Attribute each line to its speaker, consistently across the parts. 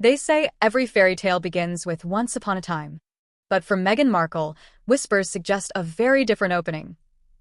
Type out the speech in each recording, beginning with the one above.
Speaker 1: They say every fairy tale begins with once upon a time. But for Meghan Markle, whispers suggest a very different opening.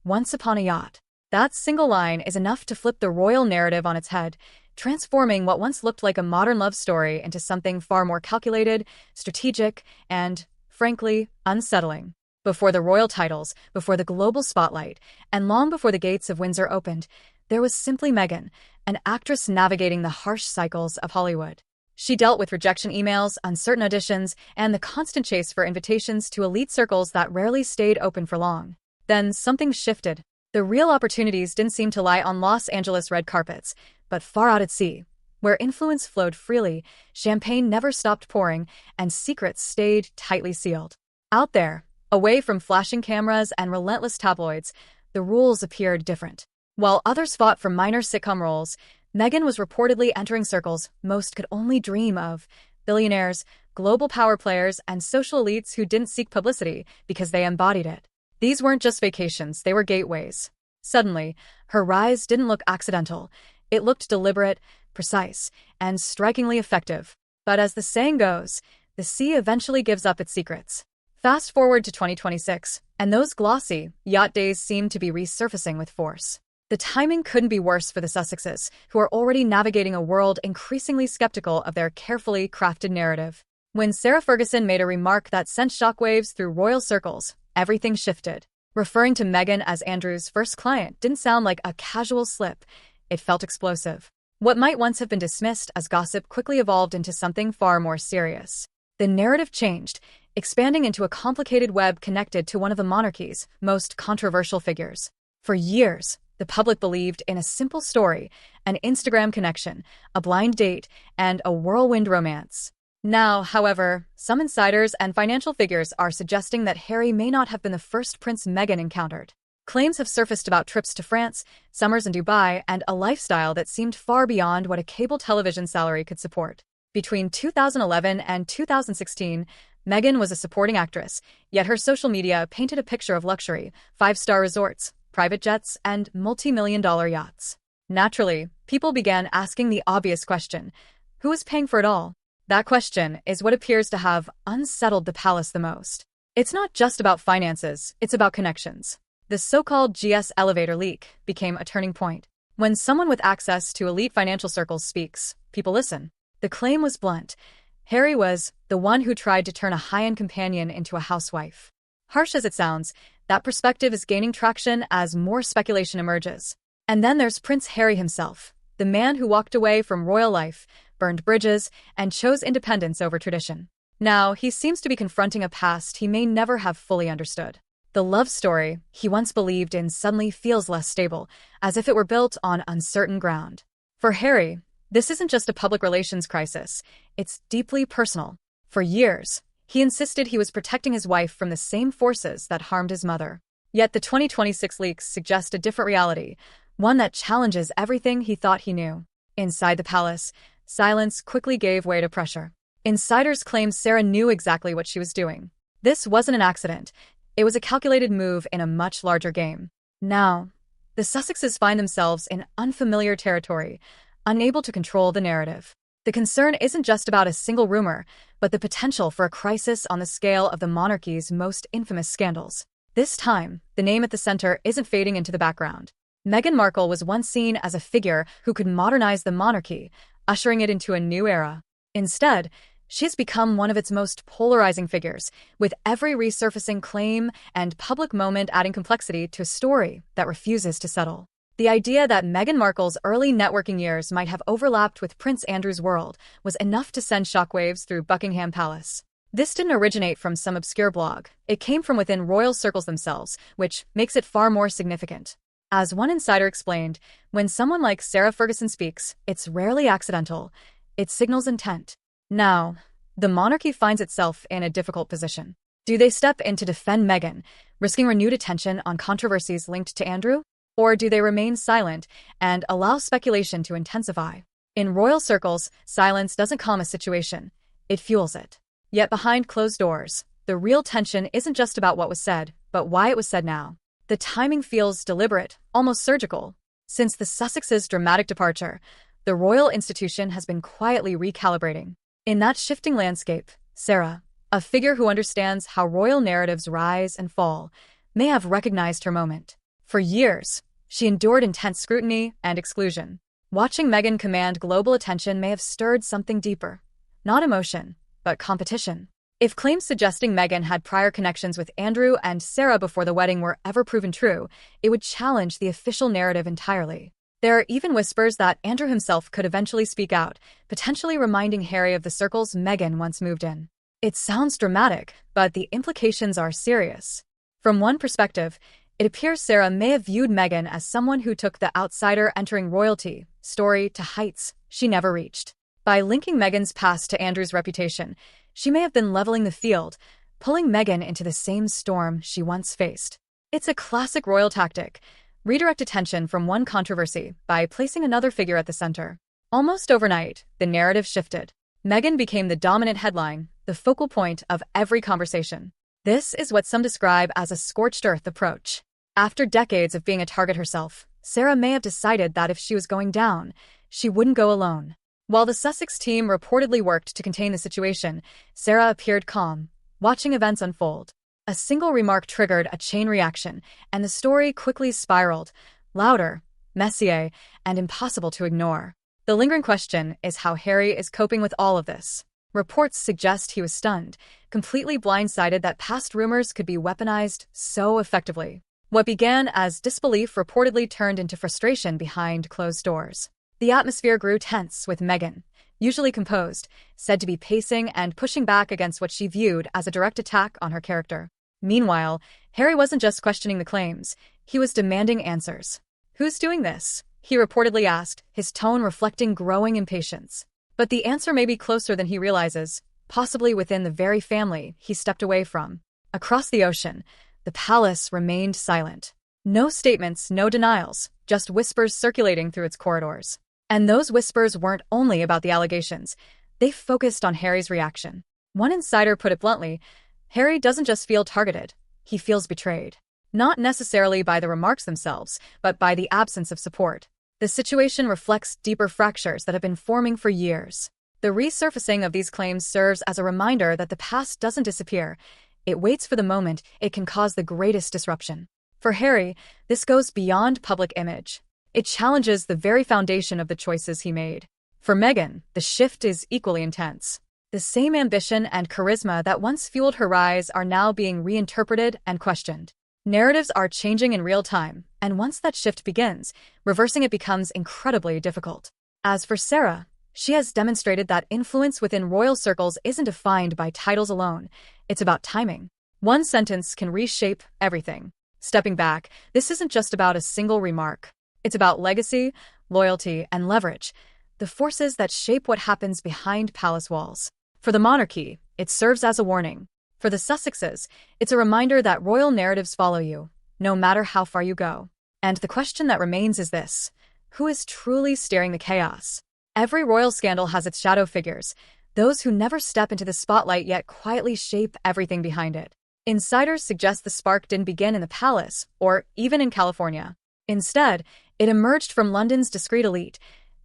Speaker 1: Once upon a yacht. That single line is enough to flip the royal narrative on its head, transforming what once looked like a modern love story into something far more calculated, strategic, and, frankly, unsettling. Before the royal titles, before the global spotlight, and long before the gates of Windsor opened, there was simply Meghan, an actress navigating the harsh cycles of Hollywood. She dealt with rejection emails, uncertain auditions, and the constant chase for invitations to elite circles that rarely stayed open for long. Then something shifted. The real opportunities didn't seem to lie on Los Angeles red carpets, but far out at sea, where influence flowed freely, champagne never stopped pouring, and secrets stayed tightly sealed. Out there, away from flashing cameras and relentless tabloids, the rules appeared different. While others fought for minor sitcom roles, Meghan was reportedly entering circles most could only dream of: billionaires, global power players, and social elites who didn't seek publicity because they embodied it. These weren't just vacations, they were gateways. Suddenly, her rise didn't look accidental. It looked deliberate, precise, and strikingly effective. But as the saying goes, the sea eventually gives up its secrets. Fast forward to 2026, and those glossy yacht days seem to be resurfacing with force. The timing couldn't be worse for the Sussexes, who are already navigating a world increasingly skeptical of their carefully crafted narrative. When Sarah Ferguson made a remark that sent shockwaves through royal circles, everything shifted. Referring to Meghan as Andrew's first client didn't sound like a casual slip. It felt explosive. What might once have been dismissed as gossip quickly evolved into something far more serious. The narrative changed, expanding into a complicated web connected to one of the monarchy's most controversial figures. For years, the public believed in a simple story: an Instagram connection, a blind date, and a whirlwind romance. Now, however, some insiders and financial figures are suggesting that Harry may not have been the first prince Meghan encountered. Claims have surfaced about trips to France, summers in Dubai, and a lifestyle that seemed far beyond what a cable television salary could support. Between 2011 and 2016, Meghan was a supporting actress, yet her social media painted a picture of luxury: five-star resorts, private jets, and multi-million-dollar yachts. Naturally, people began asking the obvious question: who is paying for it all? That question is what appears to have unsettled the palace the most. It's not just about finances, it's about connections. The so-called GS elevator leak became a turning point. When someone with access to elite financial circles speaks, people listen. The claim was blunt: Harry was the one who tried to turn a high-end companion into a housewife. Harsh as it sounds, that perspective is gaining traction as more speculation emerges. And then there's Prince Harry himself, the man who walked away from royal life, burned bridges, and chose independence over tradition. Now, he seems to be confronting a past he may never have fully understood. The love story he once believed in suddenly feels less stable, as if it were built on uncertain ground. For Harry, this isn't just a public relations crisis, it's deeply personal. For years, he insisted he was protecting his wife from the same forces that harmed his mother. Yet the 2026 leaks suggest a different reality, one that challenges everything he thought he knew. Inside the palace, silence quickly gave way to pressure. Insiders claim Sarah knew exactly what she was doing. This wasn't an accident. It was a calculated move in a much larger game. Now, the Sussexes find themselves in unfamiliar territory, unable to control the narrative. The concern isn't just about a single rumor, but the potential for a crisis on the scale of the monarchy's most infamous scandals. This time, the name at the center isn't fading into the background. Meghan Markle was once seen as a figure who could modernize the monarchy, ushering it into a new era. Instead, she's become one of its most polarizing figures, with every resurfacing claim and public moment adding complexity to a story that refuses to settle. The idea that Meghan Markle's early networking years might have overlapped with Prince Andrew's world was enough to send shockwaves through Buckingham Palace. This didn't originate from some obscure blog. It came from within royal circles themselves, which makes it far more significant. As one insider explained, when someone like Sarah Ferguson speaks, it's rarely accidental. It signals intent. Now, the monarchy finds itself in a difficult position. Do they step in to defend Meghan, risking renewed attention on controversies linked to Andrew? Or do they remain silent and allow speculation to intensify? In royal circles, silence doesn't calm a situation. It fuels it. Yet behind closed doors, the real tension isn't just about what was said, but why it was said now. The timing feels deliberate, almost surgical. Since the Sussexes' dramatic departure, the royal institution has been quietly recalibrating. In that shifting landscape, Sarah, a figure who understands how royal narratives rise and fall, may have recognized her moment. For years, she endured intense scrutiny and exclusion. Watching Meghan command global attention may have stirred something deeper. Not emotion, but competition. If claims suggesting Meghan had prior connections with Andrew and Sarah before the wedding were ever proven true, it would challenge the official narrative entirely. There are even whispers that Andrew himself could eventually speak out, potentially reminding Harry of the circles Meghan once moved in. It sounds dramatic, but the implications are serious. From one perspective, it appears Sarah may have viewed Meghan as someone who took the outsider entering royalty story to heights she never reached. By linking Meghan's past to Andrew's reputation, she may have been leveling the field, pulling Meghan into the same storm she once faced. It's a classic royal tactic: redirect attention from one controversy by placing another figure at the center. Almost overnight, the narrative shifted. Meghan became the dominant headline, the focal point of every conversation. This is what some describe as a scorched earth approach. After decades of being a target herself, Sarah may have decided that if she was going down, she wouldn't go alone. While the Sussex team reportedly worked to contain the situation, Sarah appeared calm, watching events unfold. A single remark triggered a chain reaction, and the story quickly spiraled, louder, messier, and impossible to ignore. The lingering question is how Harry is coping with all of this. Reports suggest he was stunned, completely blindsided that past rumors could be weaponized so effectively. What began as disbelief reportedly turned into frustration behind closed doors. The atmosphere grew tense, with Meghan, usually composed, said to be pacing and pushing back against what she viewed as a direct attack on her character. Meanwhile, Harry wasn't just questioning the claims, he was demanding answers. "Who's doing this?" he reportedly asked, his tone reflecting growing impatience. But the answer may be closer than he realizes, possibly within the very family he stepped away from. Across the ocean, the palace remained silent. No statements, no denials, just whispers circulating through its corridors. And those whispers weren't only about the allegations, they focused on Harry's reaction. One insider put it bluntly: Harry doesn't just feel targeted, he feels betrayed. Not necessarily by the remarks themselves, but by the absence of support. The situation reflects deeper fractures that have been forming for years. The resurfacing of these claims serves as a reminder that the past doesn't disappear. It waits for the moment it can cause the greatest disruption. For Harry, this goes beyond public image. It challenges the very foundation of the choices he made. For Meghan, the shift is equally intense. The same ambition and charisma that once fueled her rise are now being reinterpreted and questioned. Narratives are changing in real time, and once that shift begins, reversing it becomes incredibly difficult. As for Sarah, she has demonstrated that influence within royal circles isn't defined by titles alone, it's about timing. One sentence can reshape everything. Stepping back, this isn't just about a single remark. It's about legacy, loyalty, and leverage, the forces that shape what happens behind palace walls. For the monarchy, it serves as a warning. For the Sussexes, it's a reminder that royal narratives follow you, no matter how far you go. And the question that remains is this: who is truly steering the chaos? Every royal scandal has its shadow figures, those who never step into the spotlight yet quietly shape everything behind it. Insiders suggest the spark didn't begin in the palace, or even in California. Instead, it emerged from London's discreet elite,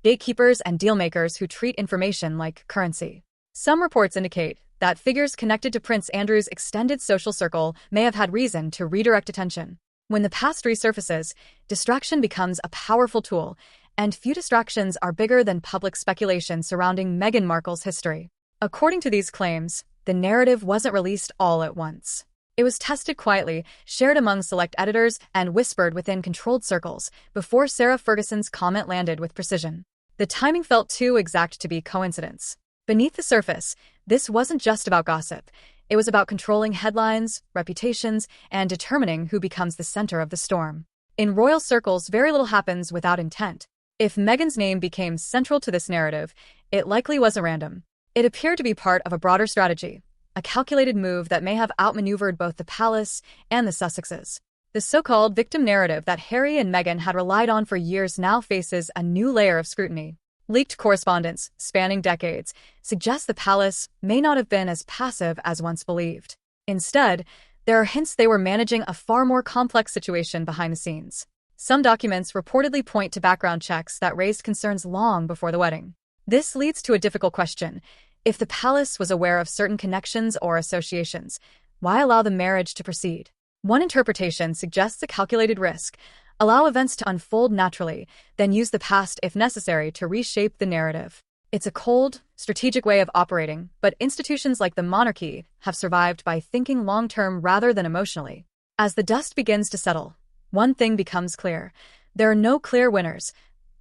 Speaker 1: gatekeepers and dealmakers who treat information like currency. Some reports indicate that figures connected to Prince Andrew's extended social circle may have had reason to redirect attention. When the past resurfaces, distraction becomes a powerful tool, and few distractions are bigger than public speculation surrounding Meghan Markle's history. According to these claims, the narrative wasn't released all at once. It was tested quietly, shared among select editors, and whispered within controlled circles before Sarah Ferguson's comment landed with precision. The timing felt too exact to be coincidence. Beneath the surface, this wasn't just about gossip. It was about controlling headlines, reputations, and determining who becomes the center of the storm. In royal circles, very little happens without intent. If Meghan's name became central to this narrative, it likely wasn't random. It appeared to be part of a broader strategy, a calculated move that may have outmaneuvered both the palace and the Sussexes. The so-called victim narrative that Harry and Meghan had relied on for years now faces a new layer of scrutiny. Leaked correspondence, spanning decades, suggests the palace may not have been as passive as once believed. Instead, there are hints they were managing a far more complex situation behind the scenes. Some documents reportedly point to background checks that raised concerns long before the wedding. This leads to a difficult question. If the palace was aware of certain connections or associations, why allow the marriage to proceed? One interpretation suggests a calculated risk. Allow events to unfold naturally, then use the past if necessary to reshape the narrative. It's a cold, strategic way of operating, but institutions like the monarchy have survived by thinking long-term rather than emotionally. As the dust begins to settle, one thing becomes clear. There are no clear winners,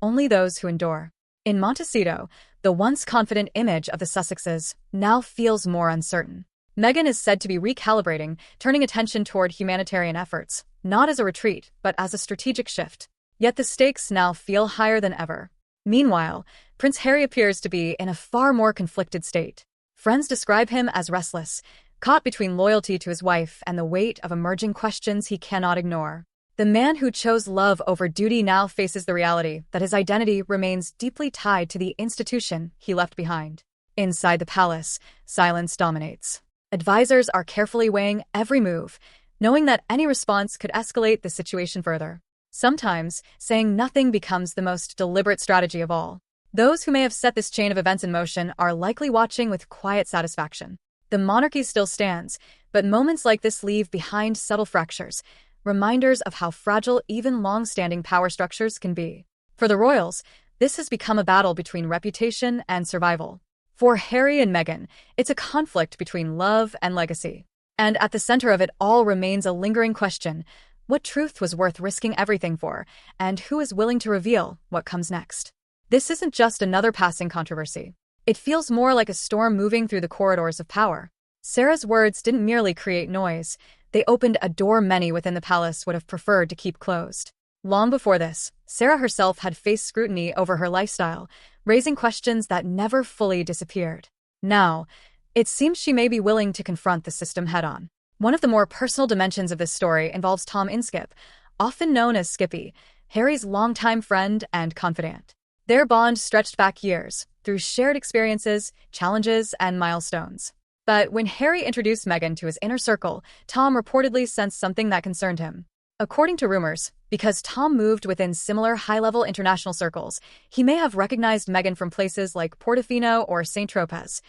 Speaker 1: only those who endure. In Montecito, the once confident image of the Sussexes now feels more uncertain. Meghan is said to be recalibrating, turning attention toward humanitarian efforts, not as a retreat, but as a strategic shift. Yet the stakes now feel higher than ever. Meanwhile, Prince Harry appears to be in a far more conflicted state. Friends describe him as restless, caught between loyalty to his wife and the weight of emerging questions he cannot ignore. The man who chose love over duty now faces the reality that his identity remains deeply tied to the institution he left behind. Inside the palace, silence dominates. Advisors are carefully weighing every move, knowing that any response could escalate the situation further. Sometimes, saying nothing becomes the most deliberate strategy of all. Those who may have set this chain of events in motion are likely watching with quiet satisfaction. The monarchy still stands, but moments like this leave behind subtle fractures, reminders of how fragile even long-standing power structures can be. For the royals, this has become a battle between reputation and survival. For Harry and Meghan, it's a conflict between love and legacy. And at the center of it all remains a lingering question: what truth was worth risking everything for, and who is willing to reveal what comes next? This isn't just another passing controversy. It feels more like a storm moving through the corridors of power. Sarah's words didn't merely create noise. They opened a door many within the palace would have preferred to keep closed. Long before this, Sarah herself had faced scrutiny over her lifestyle, raising questions that never fully disappeared. Now, it seems she may be willing to confront the system head-on. One of the more personal dimensions of this story involves Tom Inskip, often known as Skippy, Harry's longtime friend and confidant. Their bond stretched back years, through shared experiences, challenges, and milestones. But when Harry introduced Meghan to his inner circle, Tom reportedly sensed something that concerned him. According to rumors, because Tom moved within similar high-level international circles, he may have recognized Meghan from places like Portofino or Saint-Tropez,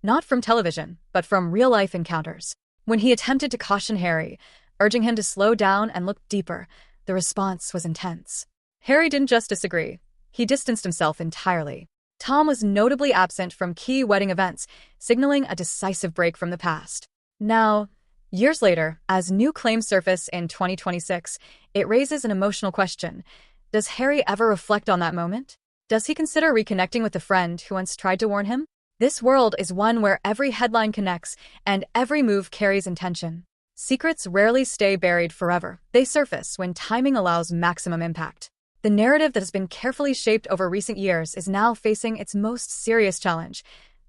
Speaker 1: not from television, but from real-life encounters. When he attempted to caution Harry, urging him to slow down and look deeper, the response was intense. Harry didn't just disagree, he distanced himself entirely. Tom was notably absent from key wedding events, signaling a decisive break from the past. Now, years later, as new claims surface in 2026, it raises an emotional question. Does Harry ever reflect on that moment? Does he consider reconnecting with the friend who once tried to warn him? This world is one where every headline connects, and every move carries intention. Secrets rarely stay buried forever. They surface when timing allows maximum impact. The narrative that has been carefully shaped over recent years is now facing its most serious challenge: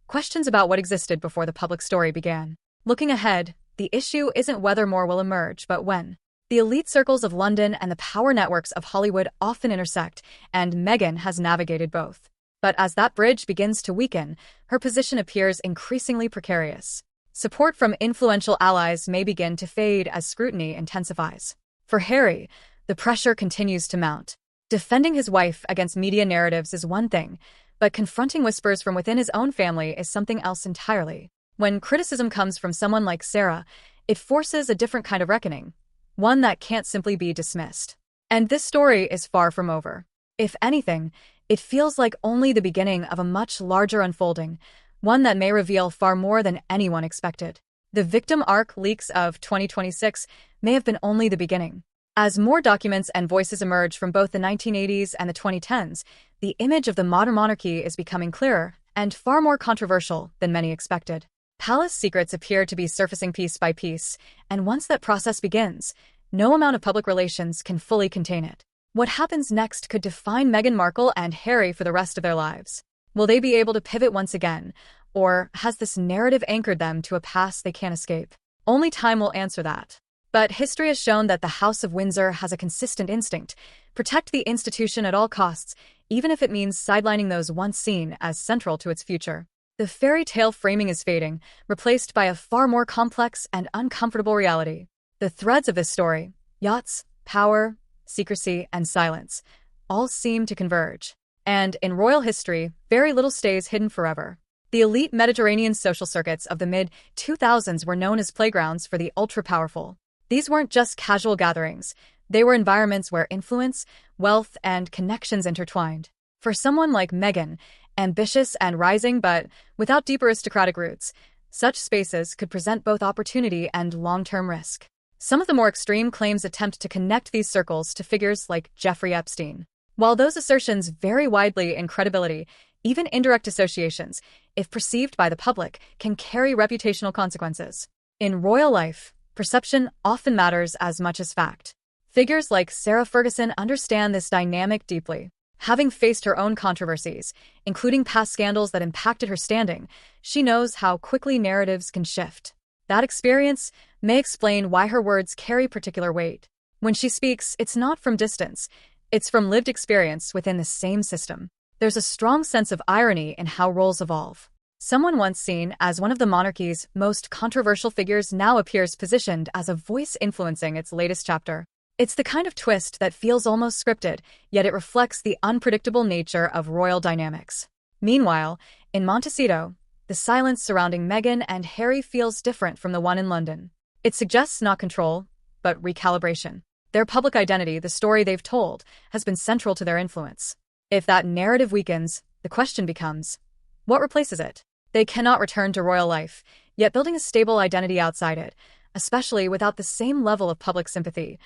Speaker 1: questions about what existed before the public story began. Looking ahead, the issue isn't whether more will emerge, but when. The elite circles of London and the power networks of Hollywood often intersect, and Meghan has navigated both. But as that bridge begins to weaken, her position appears increasingly precarious. Support from influential allies may begin to fade as scrutiny intensifies. For Harry, the pressure continues to mount. Defending his wife against media narratives is one thing, but confronting whispers from within his own family is something else entirely. When criticism comes from someone like Sarah, it forces a different kind of reckoning, one that can't simply be dismissed. And this story is far from over. If anything, it feels like only the beginning of a much larger unfolding, one that may reveal far more than anyone expected. The victim arc leaks of 2026 may have been only the beginning. As more documents and voices emerge from both the 1980s and the 2010s, the image of the modern monarchy is becoming clearer and far more controversial than many expected. Palace secrets appear to be surfacing piece by piece, and once that process begins, no amount of public relations can fully contain it. What happens next could define Meghan Markle and Harry for the rest of their lives. Will they be able to pivot once again, or has this narrative anchored them to a past they can't escape? Only time will answer that. But history has shown that the House of Windsor has a consistent instinct: protect the institution at all costs, even if it means sidelining those once seen as central to its future. The fairy tale framing is fading, replaced by a far more complex and uncomfortable reality. The threads of this story, yachts, power, secrecy, and silence, all seem to converge. And in royal history, very little stays hidden forever. The elite Mediterranean social circuits of the mid-2000s were known as playgrounds for the ultra-powerful. These weren't just casual gatherings. They were environments where influence, wealth, and connections intertwined. For someone like Meghan, ambitious and rising but without deep aristocratic roots, such spaces could present both opportunity and long-term risk. Some of the more extreme claims attempt to connect these circles to figures like Jeffrey Epstein. While those assertions vary widely in credibility, even indirect associations, if perceived by the public, can carry reputational consequences. In royal life, perception often matters as much as fact. Figures like Sarah Ferguson understand this dynamic deeply. Having faced her own controversies, including past scandals that impacted her standing, she knows how quickly narratives can shift. That experience may explain why her words carry particular weight. When she speaks, it's not from distance, it's from lived experience within the same system. There's a strong sense of irony in how roles evolve. Someone once seen as one of the monarchy's most controversial figures now appears positioned as a voice influencing its latest chapter. It's the kind of twist that feels almost scripted, yet it reflects the unpredictable nature of royal dynamics. Meanwhile, in Montecito, the silence surrounding Meghan and Harry feels different from the one in London. It suggests not control, but recalibration. Their public identity, the story they've told, has been central to their influence. If that narrative weakens, the question becomes, what replaces it? They cannot return to royal life, yet building a stable identity outside it, especially without the same level of public sympathy,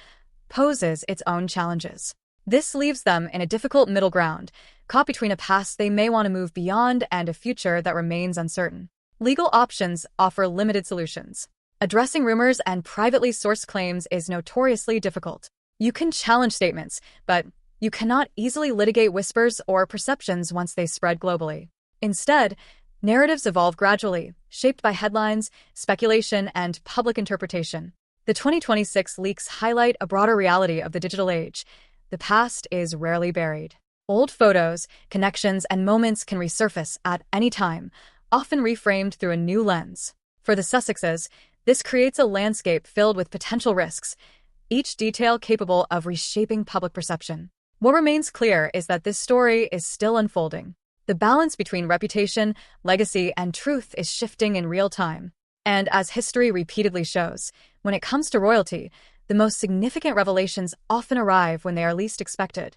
Speaker 1: poses its own challenges. This leaves them in a difficult middle ground, caught between a past they may want to move beyond and a future that remains uncertain. Legal options offer limited solutions. Addressing rumors and privately sourced claims is notoriously difficult. You can challenge statements, but you cannot easily litigate whispers or perceptions once they spread globally. Instead, narratives evolve gradually, shaped by headlines, speculation, and public interpretation. The 2026 leaks highlight a broader reality of the digital age. The past is rarely buried. Old photos, connections, and moments can resurface at any time, often reframed through a new lens. For the Sussexes, this creates a landscape filled with potential risks, each detail capable of reshaping public perception. What remains clear is that this story is still unfolding. The balance between reputation, legacy, and truth is shifting in real time. And as history repeatedly shows, when it comes to royalty, the most significant revelations often arrive when they are least expected.